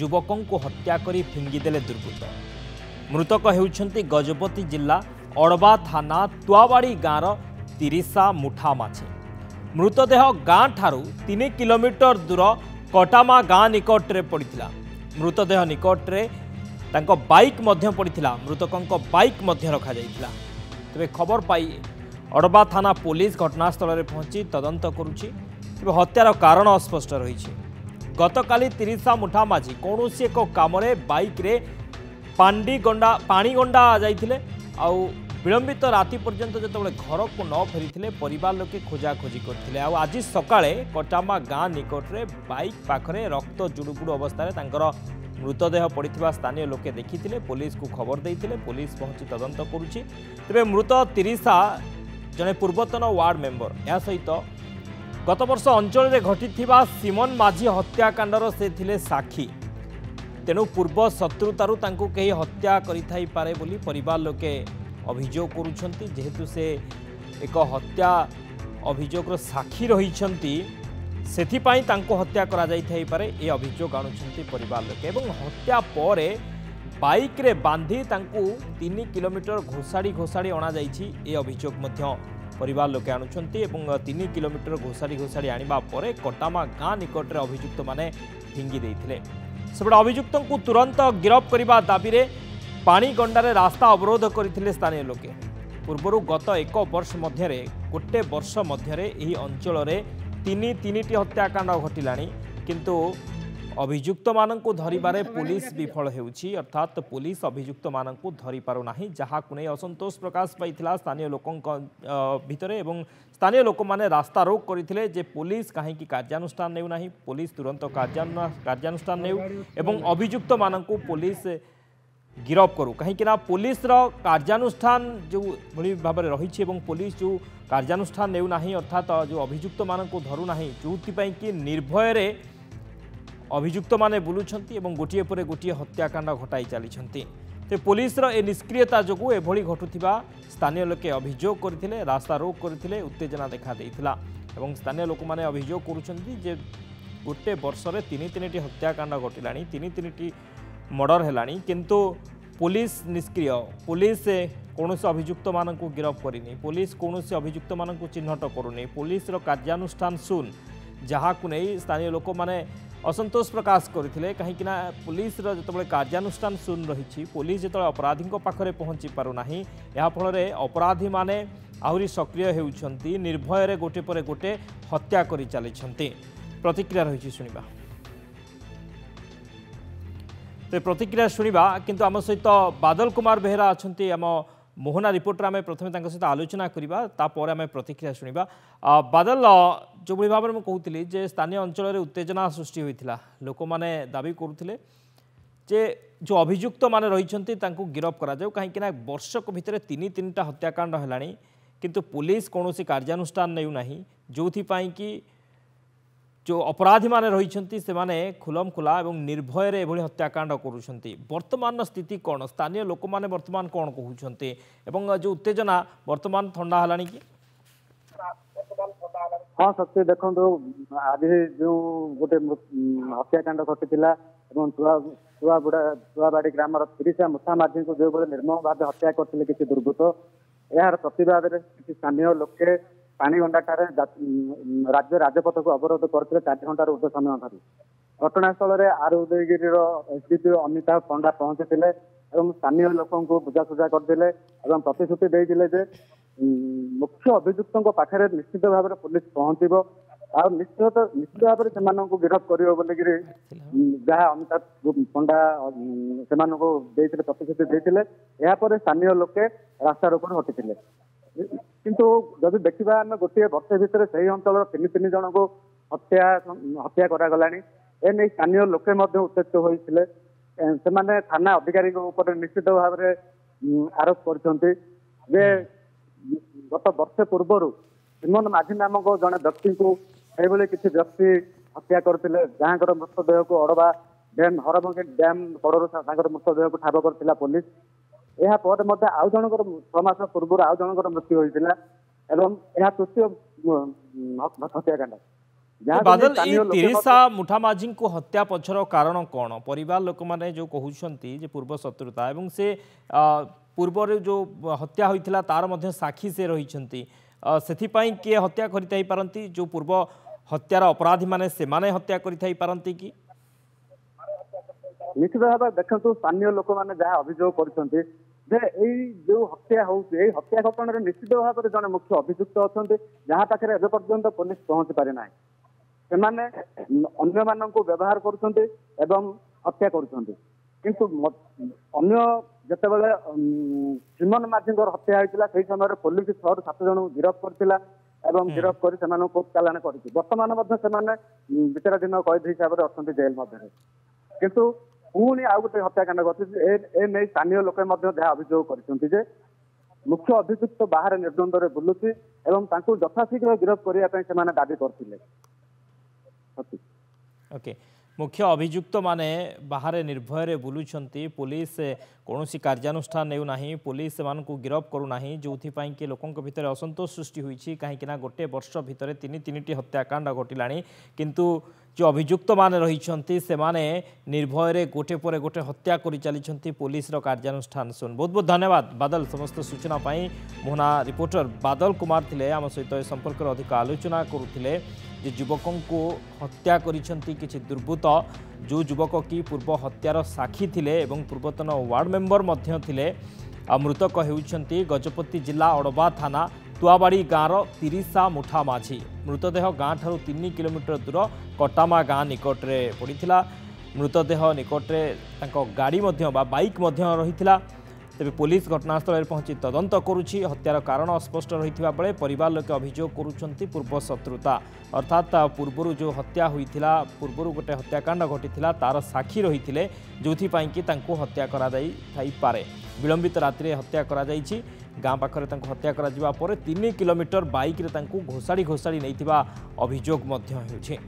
युवकों को हत्या करी फिंगिदेले दुर्बृत्त। मृतक हेउछंती गजपति जिला अड़बा थाना तुआवाड़ी गाँवर तिरिसा मुठा माछी। मृतदेह गाँ ठारू 3 किलोमीटर दूर कटामा गाँ निकटरे पड़िथिला। मृतदेह निकटरे तांको बाइक मध्य पड़िथिला। मृतकों बाइक मध्य रखा जाइथिला। तेबे खबर पाई अड़बा थाना पुलिस घटनास्थल में पहुंची तदंत करुछि। तेबे हत्यार कारण अस्पष्ट रही। गतकाली तिरिसा मुठा माझी कौन एक काम बाइक रे पानी गंडा जाइथिले। आउ विलंबित राति पर्यंत जो घर को न फेरी परिवार लोके खोजाखोजी करते। आज सकाळे कटामा गाँ निकटरे बाइक पाखरे रक्त जुड़ुगुड़ अवस्था मृतदेह पड़ा स्थानीय लोके देखी पुलिस को खबर देते। पुलिस पहुंची तदंत करुछि। तेबे मृत तिरिसा जड़े पूर्वतन वार्ड मेंबर या सहित गत वर्ष अंचल में घटी सिमन माझी हत्याकांडर से थिले साक्षी। तेणु पूर्व शत्रुतारू तांको कहीं हत्या करिथाई पारे बोली परिवार लोके अभियोग करुछंती। जेहेतु से एक हत्या अभियोगर साक्षी रहिछंती सेथिपाई तांको हत्या करा जाइथाई पारे ए अभियोग आणुछंती परिवार लोके। एवं हत्या परे बाइक रे बांधी तांको 3 किलोमीटर घोषाड़ी घोषाड़ी अणा जाइछि ए अभियोग मध्य परिवार लोके आणुछंती। एवं 3 किलोमीटर घोषाड़ी घोषाड़ी आनिबा परे कटामा गाँ निकटरे अभियुक्त माने फिंगी देइथिले। सेबडा अभियुक्तों को तुरंत गिरफ करने दाबी रे पानी गंडारे रास्ता अवरोध करथिले स्थानीय लोके। पूर्वरु गत 1 वर्ष मध्यरे गोटे वर्ष मध्यरे एही अंचल रे 3टी हत्याकांड घटिलानी। किंतु अभियुक्त माननकु धरिबारे पुलिस विफल हेउछि। अर्थात पुलिस अभियुक्त माननकु धरि पारु नाही, जहाकु नै असंतोष प्रकाश पाइथिला स्थानीय लोकन भितरे। एवं स्थानीय लोक माने रास्ता रोक करथिले जे पुलिस काहेकि कार्यानुष्ठान नेउ नाही, पुलिस तुरंत कार्यानुष्ठान नेउ एवं अभियुक्त माननकु पुलिस गिरफ करू। कहीं पुलिस कार्यानुष्ठान जो भली भाव में रही है पुलिस जो कार्यानुष्ठान नेउ नाही, अर्थात जो अभियुक्त मानन को धरू नाही, जो कि निर्भय रे अभियुक्त माने बुलुछंती एवं गोटिए परे गोटिए हत्याकांड घटाई चली। तो पुलिस ए निष्क्रियता जो एभली घटुथिबा स्थानीय लोके अभियोग करथिले, रास्ता रोक करथिले, उत्तेजना देखा देइथिला। एवं स्थानीय लोक माने अभियोग करुछंती जे गोटे वर्ष रे 3टी हत्याकांड घटिलानी, 3टी मर्डर हेलानी, किंतु पुलिस निष्क्रिय। पुलिस कौन अभियुक्त मानक गिरफ करनी, पुलिस कौन अभियुक्त मानक चिन्हट करूनी, पुलिस कार्यानुष्ठान शून, जहाँ को नहीं स्थानीय लोक मैंने असंतोष प्रकाश करते। कहीं पुलिस जो कार्यानुष्ठान शून रही, पुलिस जो अपराधी पाखे पहुँची पारना, या फल अपराधी माने आहरी सक्रिय होती, निर्भय रे गोटे पर गोटे हत्या कर चली। प्रतिक्रिया रही शुणा। तो प्रतिक्रिया शुणा किंतु आम सहित बादल कुमार बेहेरा अच्छा आम मोहना रिपोर्टर आम प्रथम सहित आलोचना करवा तापर आम प्रतिक्रिया शुणा। बादल जो भाव में कहती जे स्थानीय अंचल में उत्तेजना सृष्टि होता, लोक मैंने दाबी करुले जे जो अभियुक्त माने रही गिरफ करा कहीं वर्षक भितर 3टा हत्याकांड है, किंतु पुलिस कौन कार्यानुष्ठान नेउ नाही, जो कि जो अपराधी माने रही से माने खुलम खुला एवं निर्भय रे एभली हत्याकांड करुछंती। वर्तमान स्थिति कौन, स्थानीय लोक माने वर्तमान कौन कहउछंती एवं जो उत्तेजना वर्तमान ठंडा हलानी कि? हाँ सत्य देखो आज जो गोटे हत्याकांड घटिला तुआबाड़ी ग्राम तिरिसा मुठा माझी को जो निर्मम भाव हत्या करते किसी दुर्बृत्त, यार प्रतिवाद किसी स्थानीय लोके पानी गंडाठारे राज्य राजपथ को अवरोध करते 4 घंटार ऊर्ध समय धरी। घटनास्थल में आर उदयगिरी एसडीपी अमिताभ पंडा पहुंची स्थानीय लोकों को बुझासुझा करते प्रतिश्रुति देते मुख्य अभियुक्तों पाखे निश्चित भाव में पुलिस पहुंचब और निश्चित भाव में से गिरफ कर जहाँ अमिताभ पंडा से प्रतिश्रुति देते स्थानीय लोके रास्ता रोक हटिले। किंतु जब देखा आम गोटे वर्ष भितर से अंचल 3 जन को हत्या करागला। एने स्थानीय लोके उत्तेजित होते से थाना अधिकारी निश्चित भाव में आरोप कर गत वर्ष पूर्व सिमन माझी नामक जड़े व्यक्ति को यह किसी व्यक्ति हत्या करते, जहाँ मृतदेह को अड़बा डैम हरभंगी डैम कड़ू मृतदेह को ठाब कर पुलिस। यह आउ जनकर 6 मास पूर्व आउ जनकर मृत्यु होता एवं यह तृतीय हत्याकांड। बादल तिरिसा मुठा माझी को हत्या पछर कारण कौन परिवार लोक मैंने जो कहते पूर्व शत्रुता एवं से पूर्व जो हत्या होता तार मध्य साक्षी से रही से किए हत्या करती जो पूर्व हत्यार अपराधी माने से माने हत्या करती कि निश्चित भाव देखो स्थानीय लोक मैंने जहाँ अभियोग कर जो हत्या हत्या घटन निश्चित भाव में जड़े मुख्य अभियुक्त अच्छा जहाँ पाखे एवं पर्यंत पुलिस पहुंची पारि ना अन्य मान व्यवहार कर हत्या किंतु अन्य जिते बड़े चिमन माझी हत्या होता से समय पुलिस 6 ରୁ 7 जन गिरफ करथिला एवं गिरफ कर कोर्ट चालाण कर बर्तमान विचाराधीन कैद हिसाब से अच्छा जेल मध्य किंतु पुणी आउ गोटे हत्याकांड घटी स्थानीय लोक जहाँ अभियोग कर मुख्य अभियुक्त बाहर निर्द्वंद्व बुलुची एवं यथाशीघ्र गिरफ करने दाबी करते। ओके मुख्य अभियुक्त माने बाहर निर्भय बुलुंट पुलिस कौन कार्यानुष्ठान नेउना पुलिस को गिरफ करूना जो कि लोकों भितर असंतोष सृष्टि होती कहीं गोटे वर्ष भितर 3 हत्याकांड घटिला किंतु जो अभियुक्त माने रही से माने निर्भय गोटे पर गोटे हत्या कर चली पुलिस कार्यानुष्ठान सुन बहुत बहुत धन्यवाद बादल समस्त सूचना मोहना रिपोर्टर बादल कुमार थिले आम सहित संपर्क अधिक आलोचना करुले युवकों को हत्या करिसेंती किछि दुर्बृत्त जो युवक की पूर्व हत्यार साक्षी थिले एवं पूर्वतन वार्ड मेंबर मध्य थिले मृतक हेउछंती गजपति जिला अड़बा थाना तुआबाड़ी गाँव तिरिसा मुठा माझी मृतदेह गाँ ठारू 3 किलोमीटर दूर कटामा गाँ निकटरे पड़ीथिला मृतदेह निकटरे तांको गाड़ी मध्य बा बाइक मध्य रहिथिला तेज पुलिस घटनास्थल पहुंची तदंत करुछि हत्यार कारण अस्पष्ट रही बेले परिवार लोक अभियोग करुछंती पूर्व शत्रुता अर्थात पूर्वर जो हत्या होइथिला पूर्वर गोटे हत्याकांड घटी तार साक्षी रही जो हत्या करा थाई पारे विलंबित रात्रि हत्या करा जाइछि गाँ पाखरे हत्या करा जिबा परे 3 किलोमीटर बाइक रे घोषाड़ी घोषाड़ी नहीं अभियोग मध्य हेउछि।